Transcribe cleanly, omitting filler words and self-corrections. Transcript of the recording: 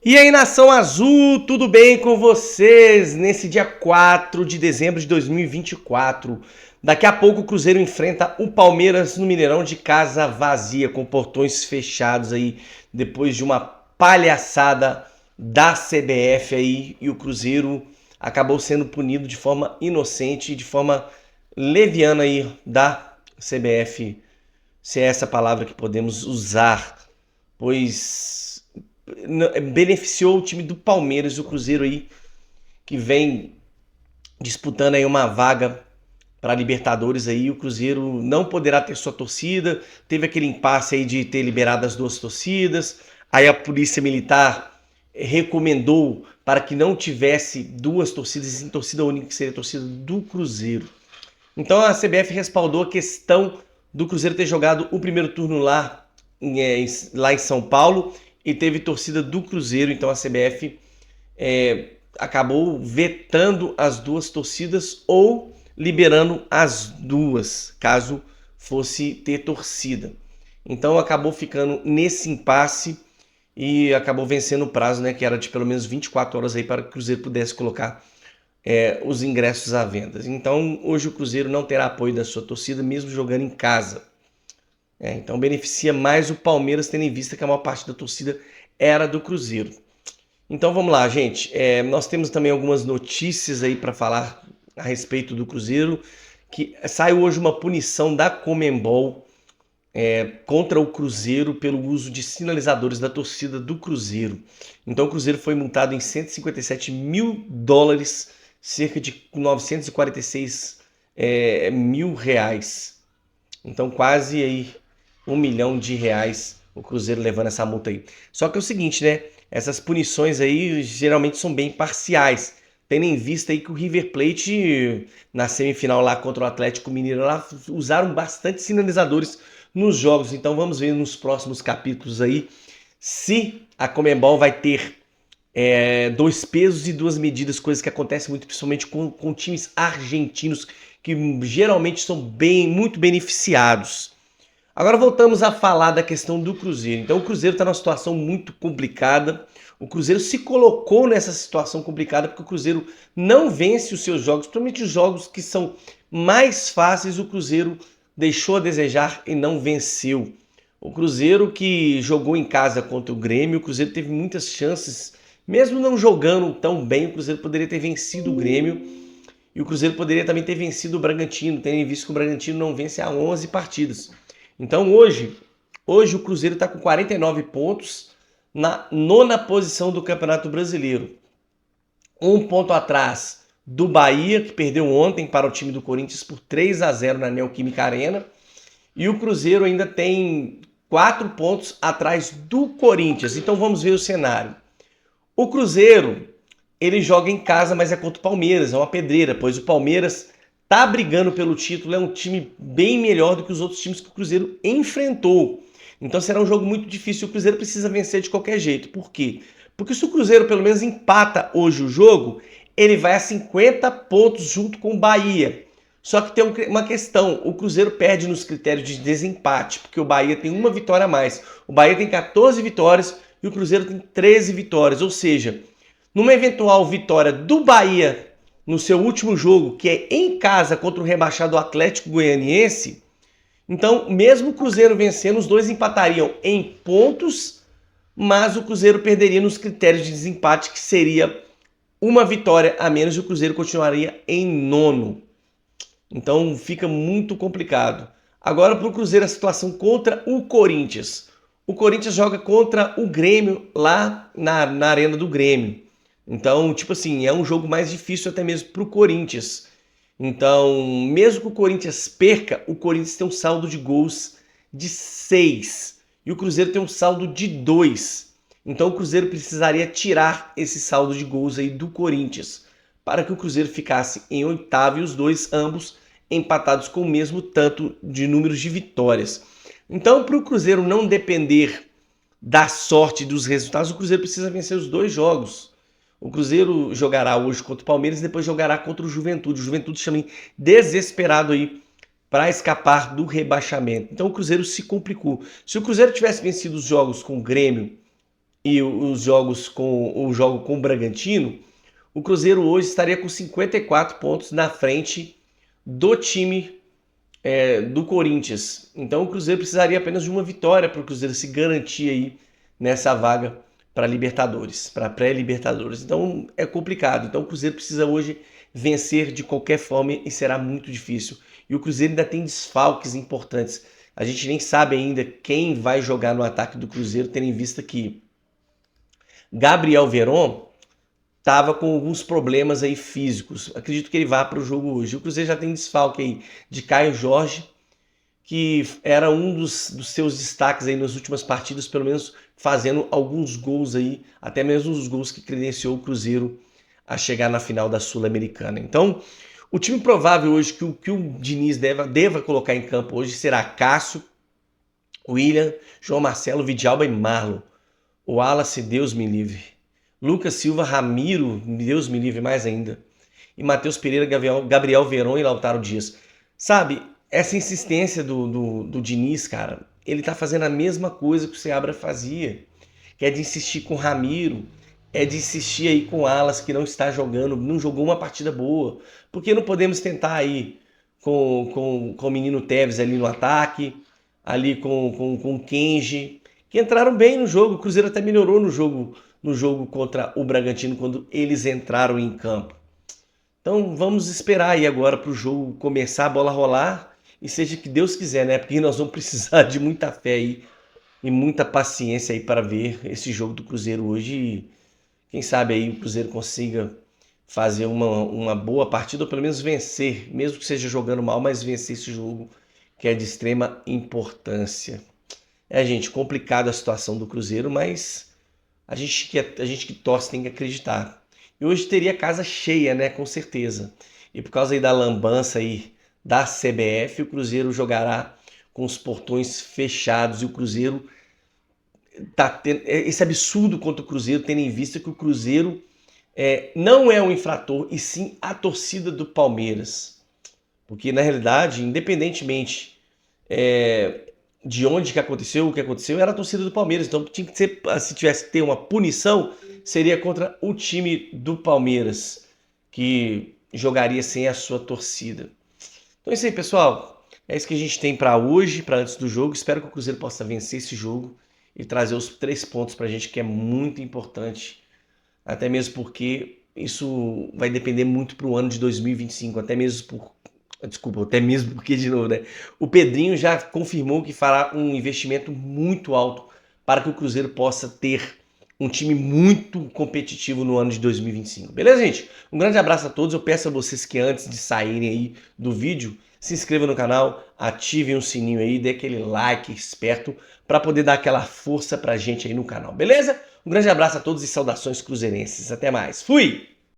E aí, Nação Azul, tudo bem com vocês? Nesse dia 4 de dezembro de 2024. Daqui a pouco o Cruzeiro enfrenta o Palmeiras no Mineirão de casa vazia, com portões fechados aí, depois de uma palhaçada da CBF aí, e o Cruzeiro acabou sendo punido de forma inocente e de forma leviana aí da CBF, se é essa palavra que podemos usar, pois beneficiou o time do Palmeiras, o Cruzeiro aí, que vem disputando aí uma vaga para a Libertadores aí. O Cruzeiro não poderá ter sua torcida, teve aquele impasse aí de ter liberado as duas torcidas, aí a Polícia Militar recomendou para que não tivesse duas torcidas, em torcida única, que seria a torcida do Cruzeiro. Então a CBF respaldou a questão do Cruzeiro ter jogado o primeiro turno lá em São Paulo e teve torcida do Cruzeiro. Então a CBF acabou vetando as duas torcidas ou liberando as duas, caso fosse ter torcida. Então acabou ficando nesse impasse e acabou vencendo o prazo, né, que era de pelo menos 24 horas aí para que o Cruzeiro pudesse colocar os ingressos à venda. Então hoje o Cruzeiro não terá apoio da sua torcida, mesmo jogando em casa. Então beneficia mais o Palmeiras, tendo em vista que a maior parte da torcida era do Cruzeiro. Então vamos lá, gente. Nós temos também algumas notícias aí para falar a respeito do Cruzeiro, que saiu hoje uma punição da Conmebol contra o Cruzeiro pelo uso de sinalizadores da torcida do Cruzeiro. Então o Cruzeiro foi multado em 157 mil dólares, cerca de 946 mil reais. Então quase aí R$1 milhão o Cruzeiro levando essa multa aí. Só que é o seguinte, né? Essas punições aí geralmente são bem parciais, tendo em vista aí que o River Plate, na semifinal lá contra o Atlético Mineiro, lá usaram bastante sinalizadores nos jogos. Então vamos ver nos próximos capítulos aí se a Conmebol vai ter dois pesos e duas medidas, coisas que acontecem muito, principalmente com times argentinos, que geralmente são muito beneficiados. Agora voltamos a falar da questão do Cruzeiro. Então o Cruzeiro está numa situação muito complicada. O Cruzeiro se colocou nessa situação complicada porque o Cruzeiro não vence os seus jogos, principalmente os jogos que são mais fáceis. O Cruzeiro deixou a desejar e não venceu. O Cruzeiro que jogou em casa contra o Grêmio, o Cruzeiro teve muitas chances, mesmo não jogando tão bem, o Cruzeiro poderia ter vencido o Grêmio e o Cruzeiro poderia também ter vencido o Bragantino, tendo visto que o Bragantino não vence há 11 partidas. Então hoje o Cruzeiro está com 49 pontos na 9ª posição do Campeonato Brasileiro. Um ponto atrás do Bahia, que perdeu ontem para o time do Corinthians por 3-0 na Neoquímica Arena. E o Cruzeiro ainda tem 4 pontos atrás do Corinthians. Então vamos ver o cenário. O Cruzeiro, ele joga em casa, mas é contra o Palmeiras, é uma pedreira, pois o Palmeiras tá brigando pelo título, é um time bem melhor do que os outros times que o Cruzeiro enfrentou. Então será um jogo muito difícil, o Cruzeiro precisa vencer de qualquer jeito. Por quê? Porque se o Cruzeiro pelo menos empata hoje o jogo, ele vai a 50 pontos junto com o Bahia. Só que tem uma questão, o Cruzeiro perde nos critérios de desempate, porque o Bahia tem uma vitória a mais. O Bahia tem 14 vitórias e o Cruzeiro tem 13 vitórias, ou seja, numa eventual vitória do Bahia no seu último jogo, que é em casa contra o rebaixado Atlético Goianiense, então mesmo o Cruzeiro vencendo, os dois empatariam em pontos, mas o Cruzeiro perderia nos critérios de desempate, que seria uma vitória a menos e o Cruzeiro continuaria em 9º. Então fica muito complicado. Agora para o Cruzeiro a situação contra o Corinthians. O Corinthians joga contra o Grêmio lá na arena do Grêmio. Então, tipo assim, é um jogo mais difícil até mesmo para o Corinthians. Então, mesmo que o Corinthians perca, o Corinthians tem um saldo de gols de 6 e o Cruzeiro tem um saldo de 2. Então, o Cruzeiro precisaria tirar esse saldo de gols aí do Corinthians para que o Cruzeiro ficasse em 8º e os dois, ambos, empatados com o mesmo tanto de números de vitórias. Então, para o Cruzeiro não depender da sorte dos resultados, o Cruzeiro precisa vencer os dois jogos. O Cruzeiro jogará hoje contra o Palmeiras e depois jogará contra o Juventude. O Juventude chama desesperado aí para escapar do rebaixamento. Então o Cruzeiro se complicou. Se o Cruzeiro tivesse vencido os jogos com o Grêmio e os jogos o jogo com o Bragantino, o Cruzeiro hoje estaria com 54 pontos na frente do time do Corinthians. Então o Cruzeiro precisaria apenas de uma vitória para o Cruzeiro se garantir aí nessa vaga para Libertadores, para pré-Libertadores. Então é complicado. Então o Cruzeiro precisa hoje vencer de qualquer forma e será muito difícil. E o Cruzeiro ainda tem desfalques importantes. A gente nem sabe ainda quem vai jogar no ataque do Cruzeiro, tendo em vista que Gabriel Veron estava com alguns problemas aí físicos. Acredito que ele vá para o jogo hoje. O Cruzeiro já tem desfalque aí de Caio Jorge, que era um dos seus destaques aí nas últimas partidas, pelo menos fazendo alguns gols aí, até mesmo os gols que credenciou o Cruzeiro a chegar na final da Sul-Americana. Então, o time provável hoje que o Diniz deva colocar em campo hoje será Cássio, William, João Marcelo, Vidalba e Marlon. O Wallace, Deus me livre. Lucas Silva, Ramiro, Deus me livre mais ainda. E Matheus Pereira, Gabriel Veron e Lautaro Dias. Sabe, essa insistência do Diniz, cara, ele tá fazendo a mesma coisa que o Seabra fazia. Que é de insistir com o Ramiro, é de insistir aí com o Alas, que não está jogando, não jogou uma partida boa. Por que não podemos tentar aí com o menino Tevez ali no ataque, ali com o Kenji, que entraram bem no jogo. O Cruzeiro até melhorou no jogo contra o Bragantino quando eles entraram em campo. Então vamos esperar aí agora para o jogo começar, a bola rolar e seja que Deus quiser, né? Porque nós vamos precisar de muita fé aí e muita paciência aí para ver esse jogo do Cruzeiro hoje. E quem sabe aí o Cruzeiro consiga fazer uma boa partida ou pelo menos vencer, mesmo que seja jogando mal, mas vencer esse jogo que é de extrema importância. Gente, complicada a situação do Cruzeiro, mas a gente que torce tem que acreditar. E hoje teria casa cheia, né? Com certeza. E por causa aí da lambança aí da CBF, o Cruzeiro jogará com os portões fechados. E o Cruzeiro tá tendo esse absurdo contra o Cruzeiro, tendo em vista que o Cruzeiro não é o infrator, e sim a torcida do Palmeiras. Porque, na realidade, independentemente de onde que aconteceu, o que aconteceu, era a torcida do Palmeiras. Então tinha que ser, se tivesse que ter uma punição, seria contra o time do Palmeiras, que jogaria sem a sua torcida. Então é isso aí, pessoal. É isso que a gente tem para hoje, para antes do jogo. Espero que o Cruzeiro possa vencer esse jogo e trazer os 3 pontos para a gente, que é muito importante. Até mesmo porque isso vai depender muito para o ano de 2025, até mesmo porque, de novo, né? O Pedrinho já confirmou que fará um investimento muito alto para que o Cruzeiro possa ter um time muito competitivo no ano de 2025. Beleza, gente? Um grande abraço a todos. Eu peço a vocês que antes de saírem aí do vídeo, se inscrevam no canal, ativem o sininho aí, dê aquele like esperto para poder dar aquela força pra gente aí no canal. Beleza? Um grande abraço a todos e saudações cruzeirenses. Até mais. Fui!